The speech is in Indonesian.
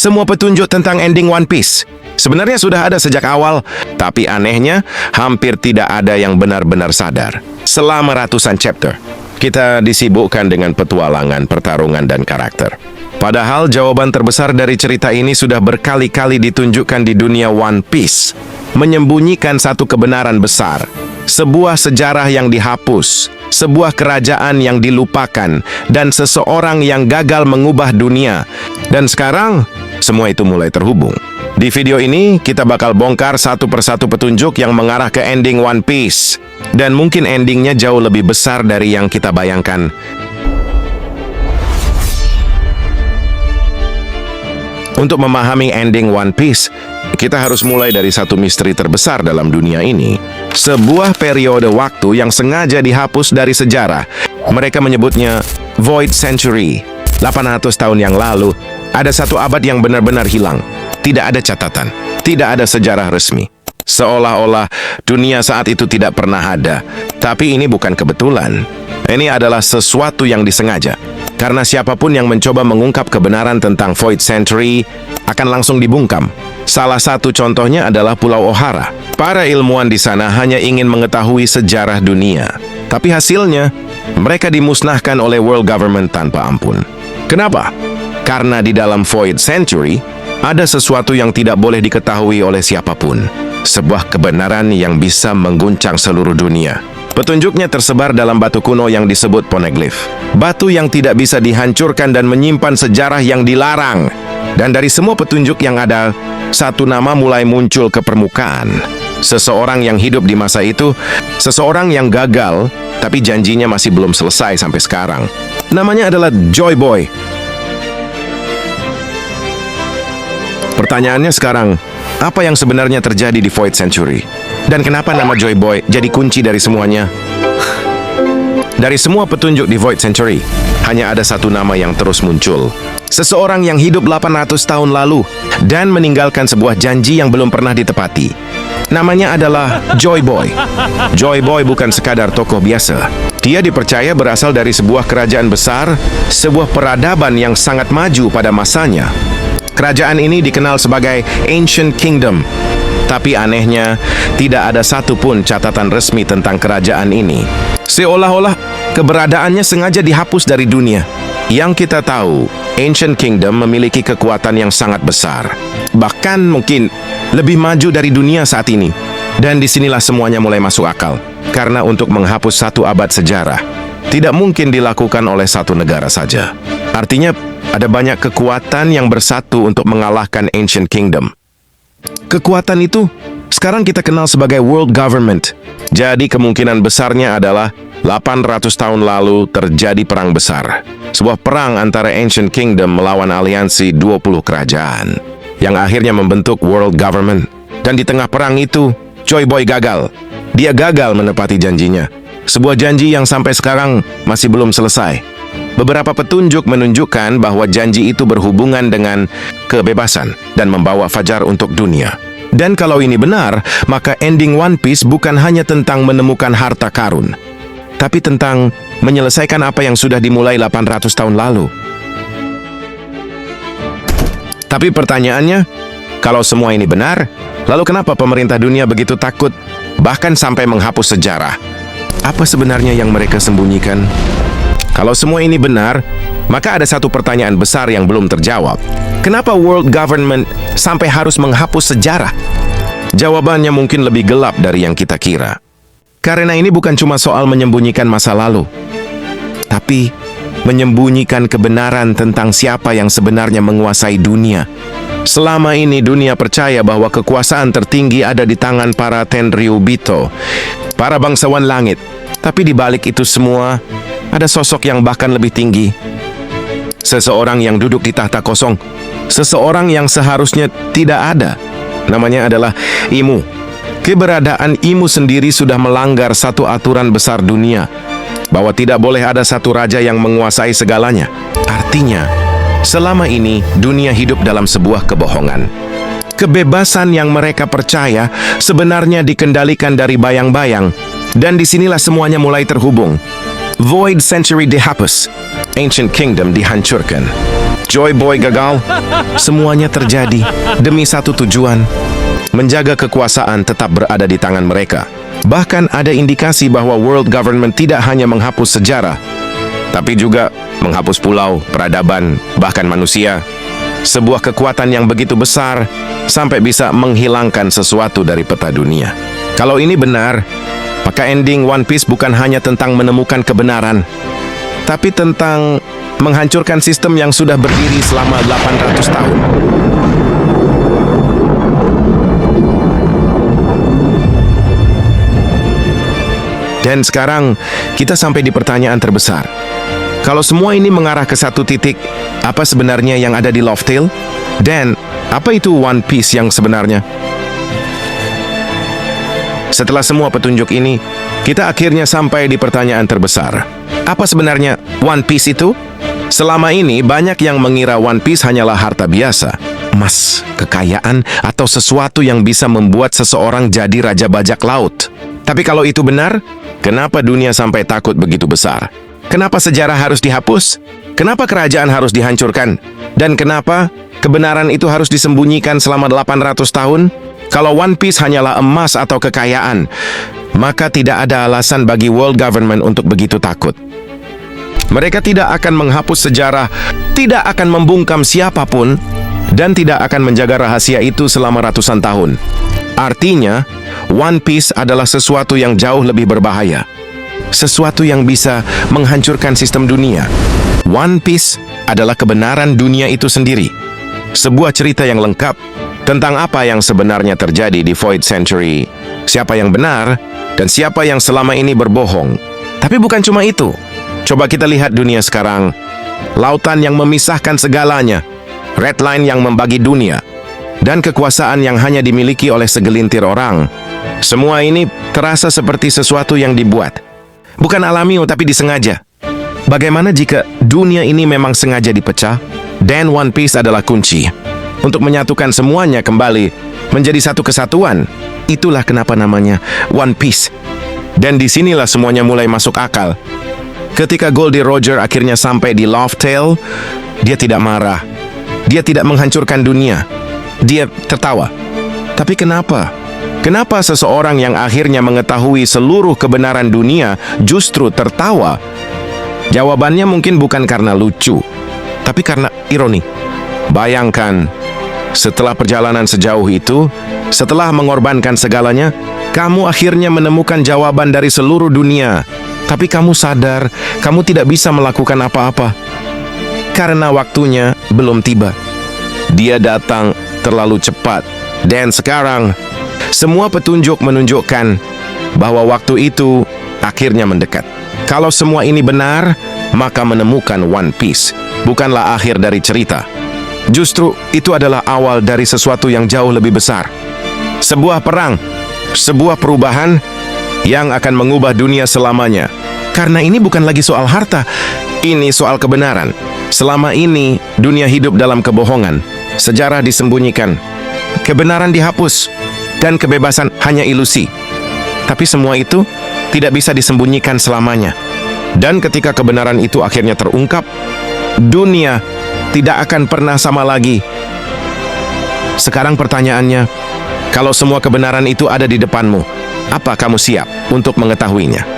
semua petunjuk tentang ending One Piece sebenarnya sudah ada sejak awal, tapi anehnya hampir tidak ada yang benar-benar sadar. Selama ratusan chapter, kita disibukkan dengan petualangan, pertarungan, dan karakter. Padahal jawaban terbesar dari cerita ini sudah berkali-kali ditunjukkan di dunia One Piece. Menyembunyikan satu kebenaran besar, sebuah sejarah yang dihapus, sebuah kerajaan yang dilupakan, dan seseorang yang gagal mengubah dunia. Dan sekarang, semua itu mulai terhubung. Di video ini, kita bakal bongkar satu persatu petunjuk yang mengarah ke ending One Piece. Dan mungkin endingnya jauh lebih besar dari yang kita bayangkan. Untuk memahami ending One Piece, kita harus mulai dari satu misteri terbesar dalam dunia ini. Sebuah periode waktu yang sengaja dihapus dari sejarah. Mereka menyebutnya Void Century. 800 tahun yang lalu, ada satu abad yang benar-benar hilang. Tidak ada catatan, tidak ada sejarah resmi. Seolah-olah dunia saat itu tidak pernah ada. Tapi ini bukan kebetulan. Ini adalah sesuatu yang disengaja. Karena siapapun yang mencoba mengungkap kebenaran tentang Void Century akan langsung dibungkam. Salah satu contohnya adalah Pulau Ohara. Para ilmuwan di sana hanya ingin mengetahui sejarah dunia. Tapi hasilnya, mereka dimusnahkan oleh world government tanpa ampun. Kenapa? Karena di dalam Void Century, ada sesuatu yang tidak boleh diketahui oleh siapapun. Sebuah kebenaran yang bisa mengguncang seluruh dunia. Petunjuknya tersebar dalam batu kuno yang disebut poneglyph. Batu yang tidak bisa dihancurkan dan menyimpan sejarah yang dilarang. Dan dari semua petunjuk yang ada, satu nama mulai muncul ke permukaan. Seseorang yang hidup di masa itu, seseorang yang gagal, tapi janjinya masih belum selesai sampai sekarang. Namanya adalah Joy Boy. Pertanyaannya sekarang, apa yang sebenarnya terjadi di Void Century? Dan kenapa nama Joy Boy jadi kunci dari semuanya? Dari semua petunjuk di Void Century, hanya ada satu nama yang terus muncul. Seseorang yang hidup 800 tahun lalu dan meninggalkan sebuah janji yang belum pernah ditepati. Namanya adalah Joy Boy. Joy Boy bukan sekadar tokoh biasa. Dia dipercaya berasal dari sebuah kerajaan besar, sebuah peradaban yang sangat maju pada masanya. Kerajaan ini dikenal sebagai Ancient Kingdom. Tapi anehnya, tidak ada satupun catatan resmi tentang kerajaan ini. Seolah-olah keberadaannya sengaja dihapus dari dunia. Yang kita tahu, Ancient Kingdom memiliki kekuatan yang sangat besar. Bahkan mungkin lebih maju dari dunia saat ini. Dan disinilah semuanya mulai masuk akal. Karena untuk menghapus satu abad sejarah, tidak mungkin dilakukan oleh satu negara saja. Artinya, ada banyak kekuatan yang bersatu untuk mengalahkan Ancient Kingdom. Kekuatan itu sekarang kita kenal sebagai World Government. Jadi kemungkinan besarnya adalah 800 tahun lalu terjadi perang besar. Sebuah perang antara Ancient Kingdom melawan aliansi 20 kerajaan yang akhirnya membentuk World Government. Dan di tengah perang itu, Joy Boy gagal. Dia gagal menepati janjinya. Sebuah janji yang sampai sekarang masih belum selesai. Beberapa petunjuk menunjukkan bahwa janji itu berhubungan dengan kebebasan dan membawa fajar untuk dunia. Dan kalau ini benar, maka ending One Piece bukan hanya tentang menemukan harta karun, tapi tentang menyelesaikan apa yang sudah dimulai 800 tahun lalu. Tapi pertanyaannya, kalau semua ini benar, lalu kenapa pemerintah dunia begitu takut, bahkan sampai menghapus sejarah? Apa sebenarnya yang mereka sembunyikan? Kalau semua ini benar, maka ada satu pertanyaan besar yang belum terjawab. Kenapa World Government sampai harus menghapus sejarah? Jawabannya mungkin lebih gelap dari yang kita kira. Karena ini bukan cuma soal menyembunyikan masa lalu, tapi menyembunyikan kebenaran tentang siapa yang sebenarnya menguasai dunia. Selama ini dunia percaya bahwa kekuasaan tertinggi ada di tangan para Tenryubito, para bangsawan langit. Tapi di balik itu semua, ada sosok yang bahkan lebih tinggi. Seseorang yang duduk di tahta kosong. Seseorang yang seharusnya tidak ada. Namanya adalah Imu. Keberadaan Imu sendiri sudah melanggar satu aturan besar dunia, bahwa tidak boleh ada satu raja yang menguasai segalanya. Artinya, selama ini dunia hidup dalam sebuah kebohongan. Kebebasan yang mereka percaya sebenarnya dikendalikan dari bayang-bayang. Dan disinilah semuanya mulai terhubung. Void Century dihapus, Ancient Kingdom dihancurkan. Joy Boy gagal. Semuanya terjadi demi satu tujuan: menjaga kekuasaan tetap berada di tangan mereka. Bahkan ada indikasi bahwa world government tidak hanya menghapus sejarah, tapi juga menghapus pulau, peradaban, bahkan manusia. Sebuah kekuatan yang begitu besar sampai bisa menghilangkan sesuatu dari peta dunia. Kalau ini benar, maka ending One Piece bukan hanya tentang menemukan kebenaran, tapi tentang menghancurkan sistem yang sudah berdiri selama 800 tahun. Dan sekarang kita sampai di pertanyaan terbesar. Kalau semua ini mengarah ke satu titik, apa sebenarnya yang ada di Laugh Tale? Dan apa itu One Piece yang sebenarnya? Setelah semua petunjuk ini, kita akhirnya sampai di pertanyaan terbesar. Apa sebenarnya One Piece itu? Selama ini banyak yang mengira One Piece hanyalah harta biasa, emas, kekayaan, atau sesuatu yang bisa membuat seseorang jadi raja bajak laut. Tapi kalau itu benar, kenapa dunia sampai takut begitu besar? Kenapa sejarah harus dihapus? Kenapa kerajaan harus dihancurkan? Dan kenapa kebenaran itu harus disembunyikan selama 800 tahun? Kalau One Piece hanyalah emas atau kekayaan, maka tidak ada alasan bagi world government untuk begitu takut. Mereka tidak akan menghapus sejarah, tidak akan membungkam siapapun, dan tidak akan menjaga rahasia itu selama ratusan tahun. Artinya, One Piece adalah sesuatu yang jauh lebih berbahaya. Sesuatu yang bisa menghancurkan sistem dunia. One Piece adalah kebenaran dunia itu sendiri. Sebuah cerita yang lengkap tentang apa yang sebenarnya terjadi di Void Century, siapa yang benar, dan siapa yang selama ini berbohong. Tapi bukan cuma itu. Coba kita lihat dunia sekarang. Lautan yang memisahkan segalanya, red line yang membagi dunia, dan kekuasaan yang hanya dimiliki oleh segelintir orang. Semua ini terasa seperti sesuatu yang dibuat. Bukan alami, tapi disengaja. Bagaimana jika dunia ini memang sengaja dipecah? Dan One Piece adalah kunci untuk menyatukan semuanya kembali menjadi satu kesatuan. Itulah kenapa namanya One Piece. Dan disinilah semuanya mulai masuk akal. Ketika Goldie Roger akhirnya sampai di Laugh Tale, dia tidak marah. Dia tidak menghancurkan dunia. Dia tertawa. Tapi kenapa? Kenapa seseorang yang akhirnya mengetahui seluruh kebenaran dunia justru tertawa? Jawabannya mungkin bukan karena lucu, tapi karena ironi. Bayangkan, setelah perjalanan sejauh itu, setelah mengorbankan segalanya, kamu akhirnya menemukan jawaban dari seluruh dunia. Tapi kamu sadar, kamu tidak bisa melakukan apa-apa. Karena waktunya belum tiba. Dia datang terlalu cepat. Dan sekarang, semua petunjuk menunjukkan bahwa waktu itu akhirnya mendekat. Kalau semua ini benar, maka menemukan One Piece bukanlah akhir dari cerita. Justru itu adalah awal dari sesuatu yang jauh lebih besar. Sebuah perang, sebuah perubahan yang akan mengubah dunia selamanya. Karena ini bukan lagi soal harta, ini soal kebenaran. Selama ini, dunia hidup dalam kebohongan, sejarah disembunyikan, kebenaran dihapus, dan kebebasan hanya ilusi. Tapi semua itu tidak bisa disembunyikan selamanya. Dan ketika kebenaran itu akhirnya terungkap, dunia tidak akan pernah sama lagi. Sekarang pertanyaannya, kalau semua kebenaran itu ada di depanmu, apa kamu siap untuk mengetahuinya?